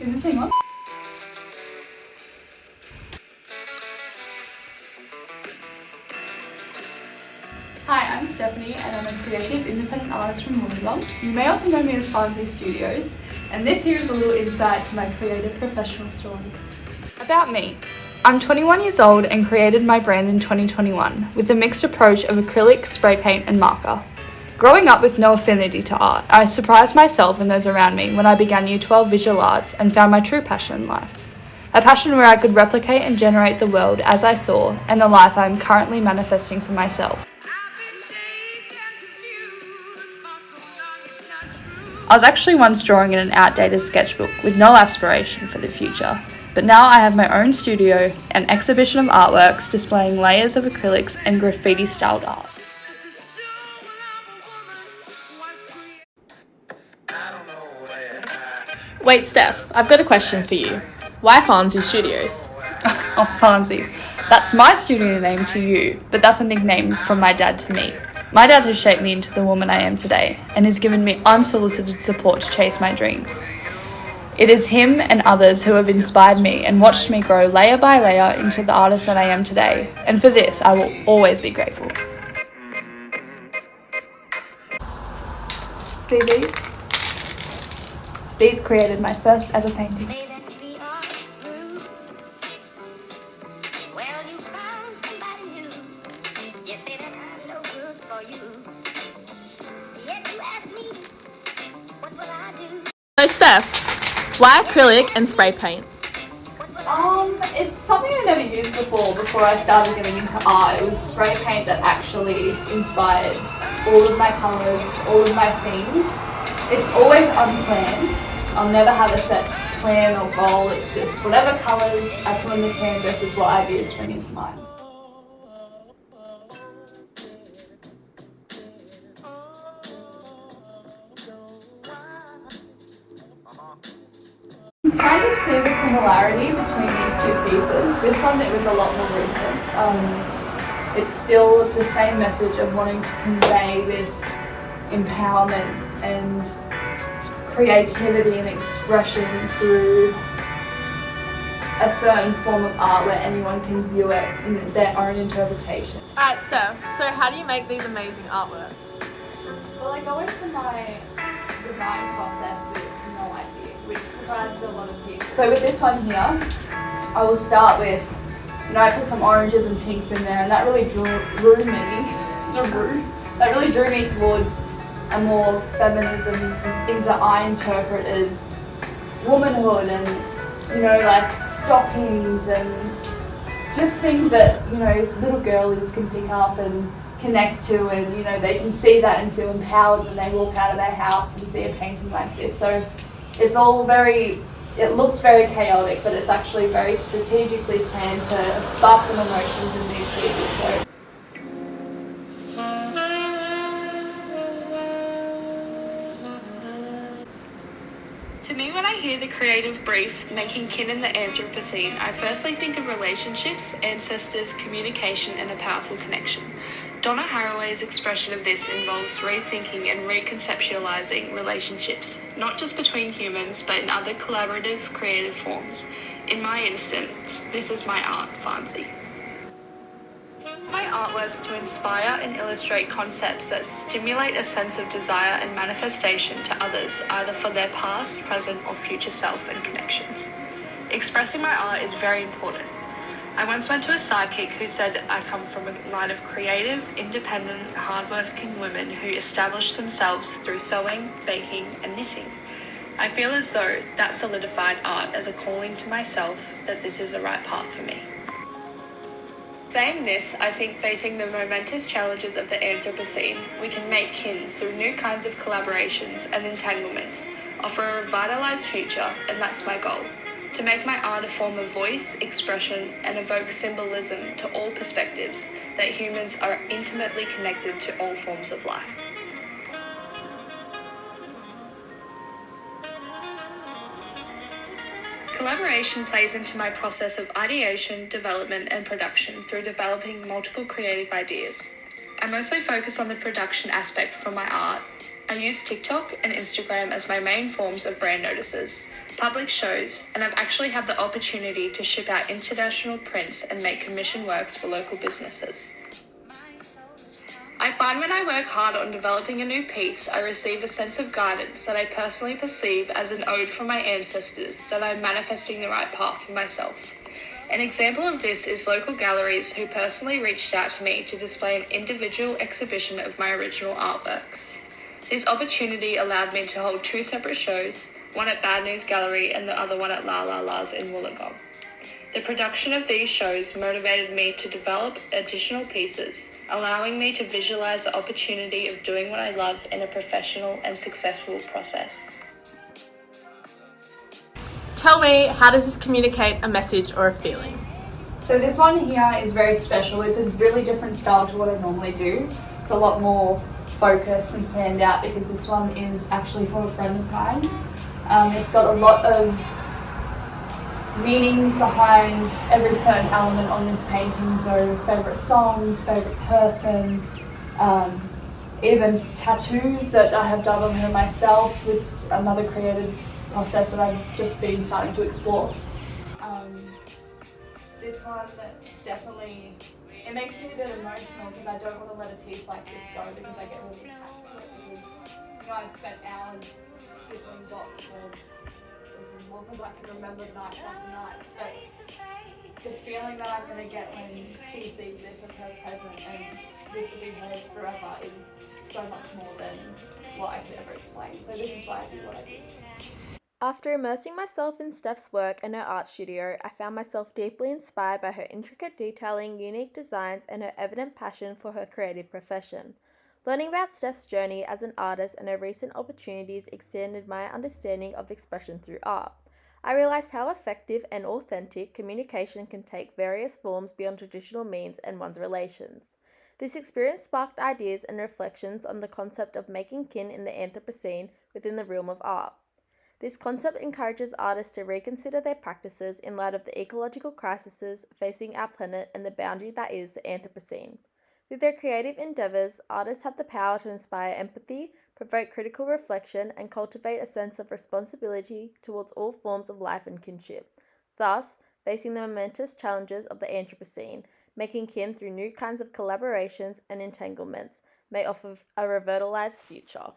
Is this thing on? Hi, I'm Stephanie and I'm a creative independent artist from Wollongong. You may also know me as Faanzy Studios, and this here is a little insight to my creative professional story. About me. I'm 21 years old and created my brand in 2021 with a mixed approach of acrylic, spray paint and marker. Growing up with no affinity to art, I surprised myself and those around me when I began Year 12 Visual Arts and found my true passion in life. A passion where I could replicate and generate the world as I saw and the life I am currently manifesting for myself. I was actually once drawing in an outdated sketchbook with no aspiration for the future, but now I have my own studio, an exhibition of artworks displaying layers of acrylics and graffiti-styled art. Wait, Steph, I've got a question for you. Why Faanzy Studios? Oh, Faanzy. That's my studio name to you, but that's a nickname from my dad to me. My dad has shaped me into the woman I am today and has given me unsolicited support to chase my dreams. It is him and others who have inspired me and watched me grow layer by layer into the artist that I am today, and for this I will always be grateful. See these? These created my first ever painting. So Steph, why acrylic and spray paint? It's something I never used before I started getting into art. It was spray paint that actually inspired all of my colours, all of my themes. It's always unplanned. I'll never have a set plan or goal. It's just whatever colours I put on the canvas is what ideas spring into mind. You can kind of see the similarity between these two pieces. This one, it was a lot more recent. It's still the same message of wanting to convey this empowerment and creativity and expression through a certain form of art where anyone can view it in their own interpretation. Alright Steph, so how do you make these amazing artworks? Well, I go into my design process with no idea, which surprises a lot of people. So with this one here, I will start with, I put some oranges and pinks in there, and that really drew me towards a more feminism, things that I interpret as womanhood and, like stockings and just things that, little girlies can pick up and connect to, and, they can see that and feel empowered when they walk out of their house and see a painting like this. So it's all it looks very chaotic, but it's actually very strategically planned to spark the emotions in these people. So. To me, when I hear the creative brief, making kin in the Anthropocene, I firstly think of relationships, ancestors, communication, and a powerful connection. Donna Haraway's expression of this involves rethinking and reconceptualizing relationships, not just between humans, but in other collaborative, creative forms. In my instance, this is my art, Faanzy. My artworks to inspire and illustrate concepts that stimulate a sense of desire and manifestation to others, either for their past, present, or future self and connections. Expressing my art is very important. I once went to a psychic who said I come from a line of creative, independent, hardworking women who established themselves through sewing, baking, and knitting. I feel as though that solidified art as a calling to myself, that this is the right path for me. Saying this, I think facing the momentous challenges of the Anthropocene, we can make kin through new kinds of collaborations and entanglements, offer a revitalized future, and that's my goal. To make my art a form of voice, expression, and evoke symbolism to all perspectives, that humans are intimately connected to all forms of life. Collaboration plays into my process of ideation, development, and production through developing multiple creative ideas. I mostly focus on the production aspect for my art. I use TikTok and Instagram as my main forms of brand notices. public shows, and I've actually had the opportunity to ship out international prints and make commission works for local businesses. I find when I work hard on developing a new piece, I receive a sense of guidance that I personally perceive as an ode from my ancestors that I'm manifesting the right path for myself. An example of this is local galleries who personally reached out to me to display an individual exhibition of my original artworks. This opportunity allowed me to hold 2 separate shows, one at Bad News Gallery and the other one at La La La's in Wollongong. The production of these shows motivated me to develop additional pieces, allowing me to visualize the opportunity of doing what I love in a professional and successful process. Tell me, how does this communicate a message or a feeling? So this one here is very special. It's a really different style to what I normally do. It's a lot more focused and planned out because this one is actually from a friend of mine. It's got a lot of meanings behind every certain element on this painting, so favourite songs, favourite person, even tattoos that I have done on her myself with another creative process that I've just been starting to explore. This one definitely, it makes me a bit emotional because I don't want to let a piece like this go because I get really attached to it because I've spent hours scribbling dots for as long as I can remember nights after nights, but the feeling that I'm going to get when she sees this as her present and this will be hers forever is so much more than what I could ever explain. So this is why I do what I do. After immersing myself in Steph's work in her art studio, I found myself deeply inspired by her intricate detailing, unique designs, and her evident passion for her creative profession. Learning about Steph's journey as an artist and her recent opportunities extended my understanding of expression through art. I realized how effective and authentic communication can take various forms beyond traditional means and one's relations. This experience sparked ideas and reflections on the concept of making kin in the Anthropocene within the realm of art. This concept encourages artists to reconsider their practices in light of the ecological crises facing our planet and the boundary that is the Anthropocene. With their creative endeavors, artists have the power to inspire empathy, provoke critical reflection, and cultivate a sense of responsibility towards all forms of life and kinship. Thus, facing the momentous challenges of the Anthropocene, making kin through new kinds of collaborations and entanglements may offer a revitalized future.